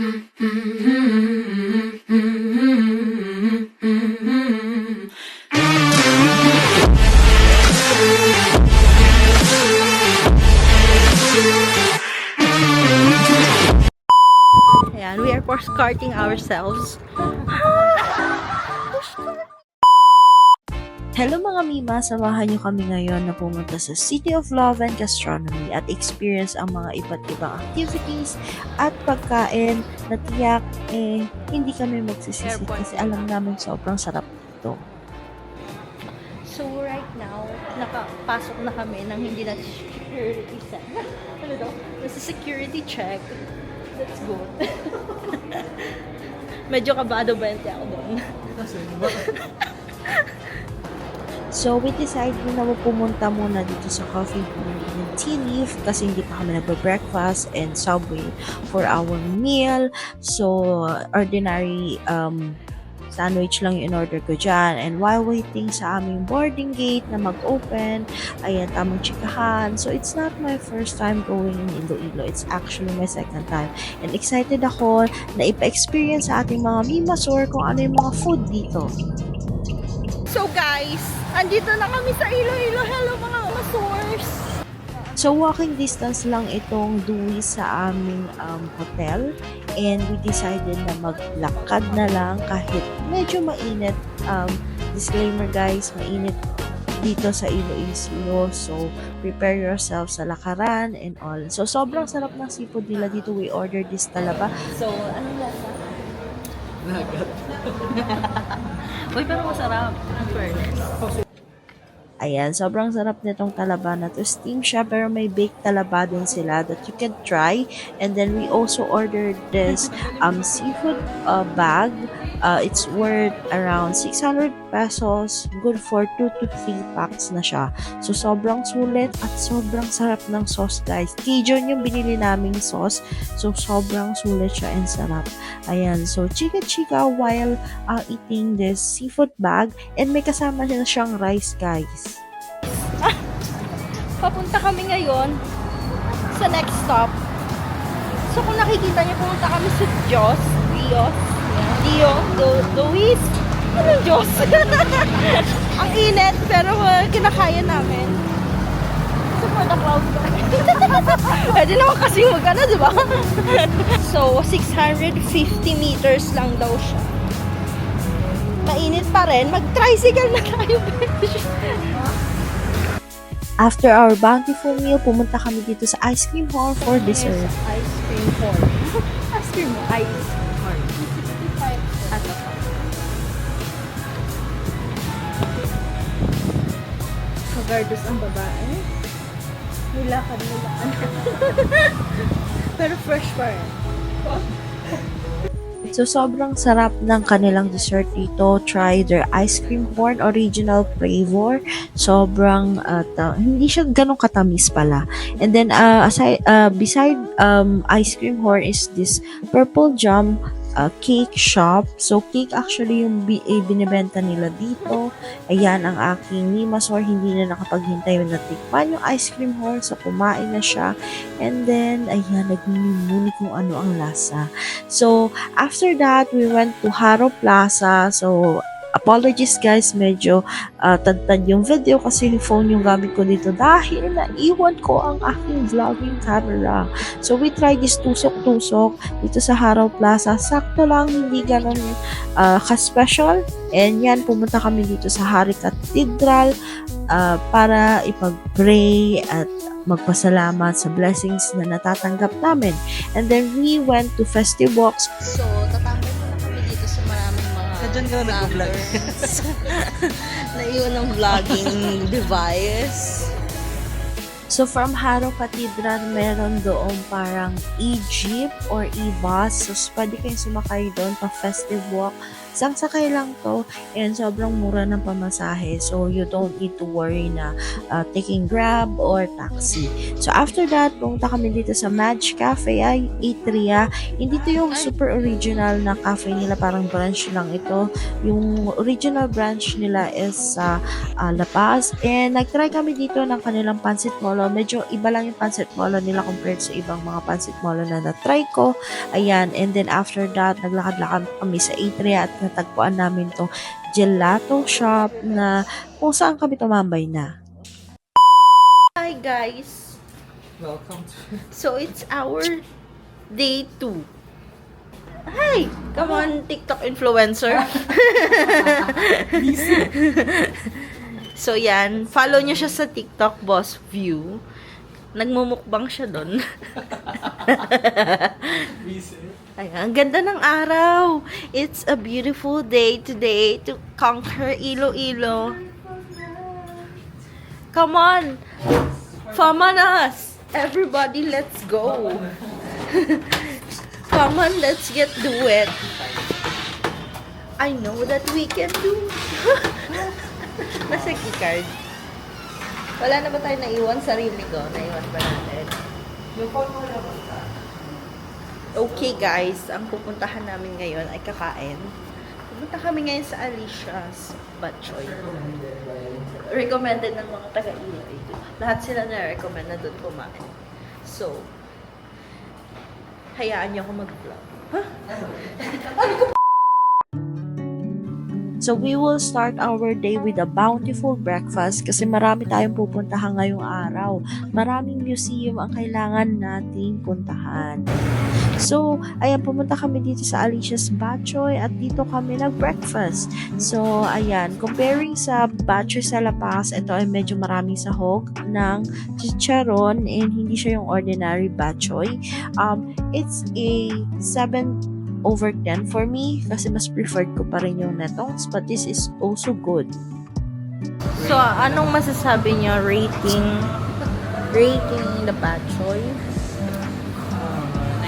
Ayan, we are postcarting ourselves. Hello mga Mima! Samahan niyo kami ngayon na pumunta sa City of Love and Gastronomy at experience ang mga iba't ibang activities at pagkain na tiyak hindi kami magsisisi kasi alam namin sobrang sarap ito. So right now, nakapasok na kami ng hindi na security check. Ano daw? Nasa security check. That's good. Medyo kabado ba ako doon? So, we decided na pumunta muna dito sa Coffee Bean and Tea Leaf kasi hindi pa kami nagbe-breakfast and Subway for our meal. So, ordinary sandwich lang yung in-order ko dyan. And while waiting sa aming boarding gate na mag-open, ayan, tamang chikahan. So, it's not my first time going in Iloilo. It's actually my second time. And excited ako na ipa-experience sa ating mga Mimasor kung ano yung mga food dito. So guys, andito na kami sa Iloilo. Hello mga Masors! So walking distance lang itong duwi sa aming hotel. And we decided na maglakad na lang kahit medyo mainit. Disclaimer guys, mainit dito sa Iloilo. So prepare yourself sa lakaran and all. So sobrang sarap ng seafood nila dito. We ordered this talaba. So ano lasa? Nagat. Uy, pero masarap. Ang fairness. Ayan, sobrang sarap nitong talaba na to. Steam siya, pero may baked talaba din sila that you can try. And then we also ordered this seafood bag. It's worth around 600 pesos. Good for 2 to 3 packs na siya. So, sobrang sulit at sobrang sarap ng sauce, guys. Cajun yung binili naming sauce. So, sobrang sulit siya and sarap. Ayan, so chika-chika while eating this seafood bag. And may kasama siya siyang rice, guys. Papunta kami ngayon sa next stop. So, kung nakikita niyo, pumunta kami sa Dois. Anong Diyos? Ang init, pero kinakaya namin. So, for the crowd. Pwede naman kasi magkano, di ba? So, 650 meters lang daw siya. Mainit pa rin. Mag-tricycle na tayo, bitch. After our bountiful meal, pumunta kami dito sa ice cream hall for dessert. Ice cream hall. Ice cream hall. Ice hall. Kagardos ang babae. Nilakad. Pero fresh pa rin. So, sobrang sarap ng kanilang dessert dito. Try their ice cream horn, original flavor. Sobrang, hindi siya ganun katamis pala. And then, beside ice cream horn is this purple jam cake shop. So, cake actually yung binibenta nila dito. Ayan, ang aking Mimasor, hindi na nakapaghintay na tikman yung ice cream horn. So, kumain na siya. And then, ayan, nagmimuni kung ano ang lasa. So, after that, we went to Haro Plaza. So, apologies guys, medyo tad-tad yung video kasi phone yung gamit ko dito dahil naiwan ko ang aking vlogging camera. So, we tried this tusok-tusok dito sa Haro Plaza. Sakto lang, hindi ganun ka-special. And yan, pumunta kami dito sa Hari Cathedral para ipag-pray at magpasalamat sa blessings na natatanggap namin. And then, we went to Festive Walks. So, tatambay muna kami dito sa maraming mga doon ka nag-vlog. Naiwan ang vlogging device. So, from Haro Cathedral, meron doon parang e-jeep or e-bus. So, pwede kayong sumakay doon pa festive walk. Isang sakay lang to and sobrang mura ng pamasahe. So, you don't need to worry na taking Grab or taxi. So, after that, pumunta kami dito sa Madge Cafe, Eatria. Hindi to yung super original na cafe nila. Parang branch lang ito. Yung original branch nila is sa La Paz. And nag-try kami dito ng kanilang pancit molo. Medyo iba lang yung pancit molo nila compared sa ibang mga pancit molo na na-try ko. Ayan, and then after that, naglakad-lakad kami sa Atria at natagpuan namin tong gelato shop na kung saan kami tumambay na. Hi guys! Welcome to... So it's our day 2. Hi! Come on, TikTok influencer. So yan, follow nyo siya sa TikTok, Boss View. Nagmumukbang siya doon. Ayan, ang ganda ng araw. It's a beautiful day today to conquer Iloilo. Come on! Famanas! Everybody, let's go! Come on, let's get do it. I know that we can do. Nasa keycard. Wala na ba tayo naiwan? Sarili ko. Naiwan ba natin? Okay guys, ang pupuntahan namin ngayon ay kakain. Pupunta kami ngayon sa Alicia's Batchoy. Recommended ng mga taga-Iloilo. Lahat sila na-recommend na doon kumain. So, hayaan niyo ako mag-vlog. Huh? So, we will start our day with a bountiful breakfast kasi marami tayong pupuntahan ngayong araw. Maraming museum ang kailangan nating puntahan. So, ayan, pumunta kami dito sa Alicia's Batchoy at dito kami nag-breakfast. So, ayan, comparing sa Batchoy sa La Paz, ito ay medyo maraming sahog ng chicharon and hindi siya yung ordinary Batchoy. It's a 7/10 for me kasi mas preferred ko pa rin yung netongs, but this is also good. So, anong masasabi niyo rating the Batchoy?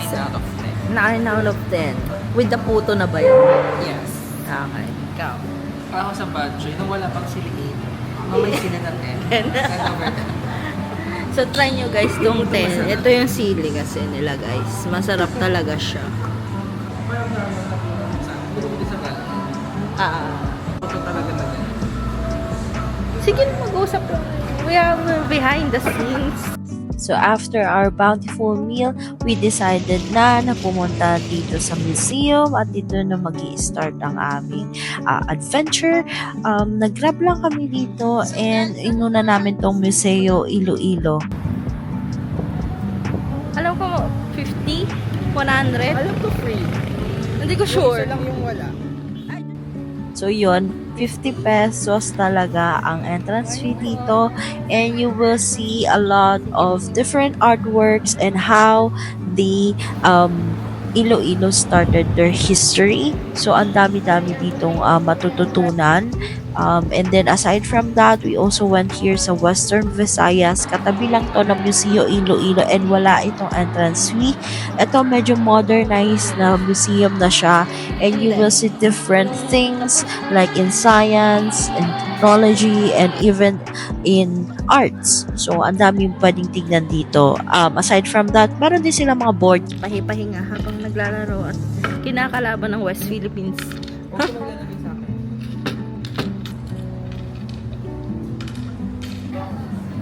9 out of 10. 9 out of 10. With the puto na ba yun? Yes. Okay. Ikaw? Ako sa Batchoy, nung wala pang siligator. Mamay sila ng 10. 10 over 10. So, try nyo guys tong 10. Ito yung sili kasi nila guys. Masarap talaga siya. Sa Batchoy. Ito talaga na yan. Sige na mag-usap lang. We are behind the scenes. So, after our bountiful meal, we decided na pumunta dito sa museum at dito na mag-i-start ang aming adventure. Nag-grab lang kami dito and inuna namin tong Museo Iloilo. Alam ko, 50? 100? Alam ko free. Hindi ko sure. Isa lang yung wala. So yun, 50 pesos talaga ang entrance fee dito and you will see a lot of different artworks and how the Iloilo started their history. So ang dami-dami ditong matututunan. And then aside from that, we also went here sa Western Visayas. Katabi lang to ng Museo Iloilo and wala itong entrance fee. Ito medyo modernized na museum na siya and you will see different things like in science, in technology, and even in arts. So, ang daming pwedeng tignan dito. Aside from that, meron din sila mga board. Pahipahinga habang naglalaro at kinakalaban ng West Philippines. Okay lang yan sa akin.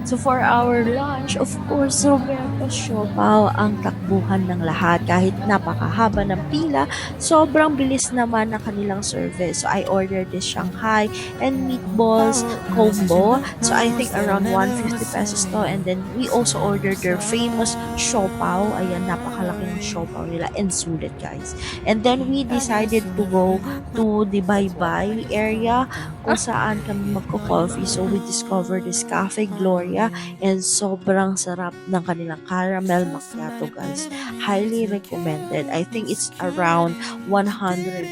So for our lunch, of course, Roberto Siopaw ang takbuhan ng lahat. Kahit napakahaba ng pila, sobrang bilis naman ng kanilang service. So I ordered this Shanghai and meatballs combo. So I think around 150 pesos to. And then we also ordered their famous Siopaw. Ayan, napakalaki ng Siopaw nila and sulit, guys. And then we decided to go to the Baybay area kung saan kami magko-coffee. So we discovered this Cafe Gloria and sobrang sarap ng kanilang caramel macchiato, guys. Highly recommended. I think it's around 130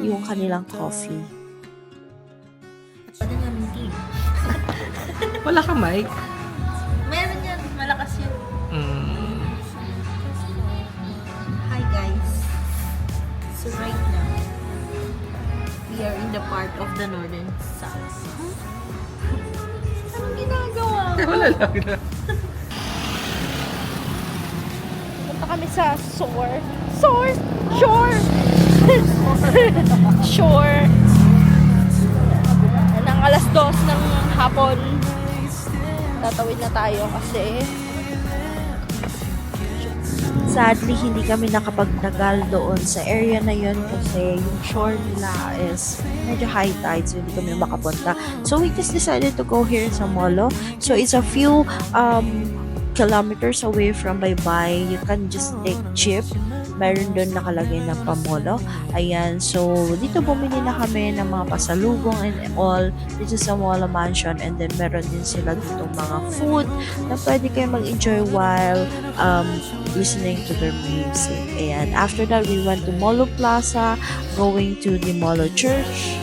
yung kanilang coffee. Wala ka mic? Meron yan. Malakas yun. Hi guys. So right now, we are in the part of the northern south. Anong ginagawa mo? Wala lang na. Punta kami sa shore. Shore! Shore! Nang 2:00 ng hapon. Tatawid na tayo kasi sadly, hindi kami nakapagtagal doon sa area na yun kasi yung shore nila is medyo high tide, so hindi kami makapunta. So, we just decided to go here sa Molo. So, it's a few kilometers away from Baybay. You can just take jeep. Meron doon nakalagay na Pamolo. Ayan, so dito bumili na kami ng mga pasalubong and all dito sa Molo Mansion, and then meron din sila dito mga food na pwede kayo mag-enjoy while listening to their music. Ayan, after that we went to Molo Plaza, going to the Molo Church.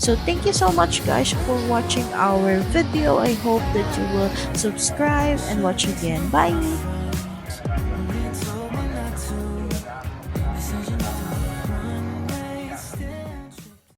So thank you so much guys for watching our video. I hope that you will subscribe and watch again. Bye!